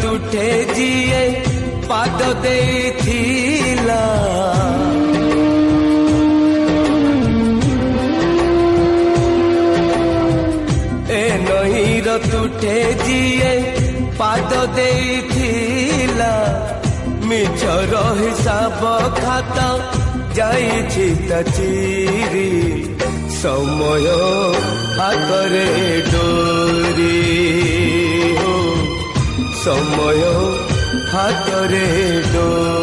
ତୁଠେ ଯିଏ ପାଦ ଦେଇଥିଲା ଏ ନଈର ତୁଠେ ଯିଏ ପାଦ ଦେଇଥିଲା ମିଛର ହିସାବ ଖାତା ଯାଇଛି ତା ଚିରି ସମୟ ହାତରେ ଡୋରି ସମୟ ହାତରେ ଡୋରି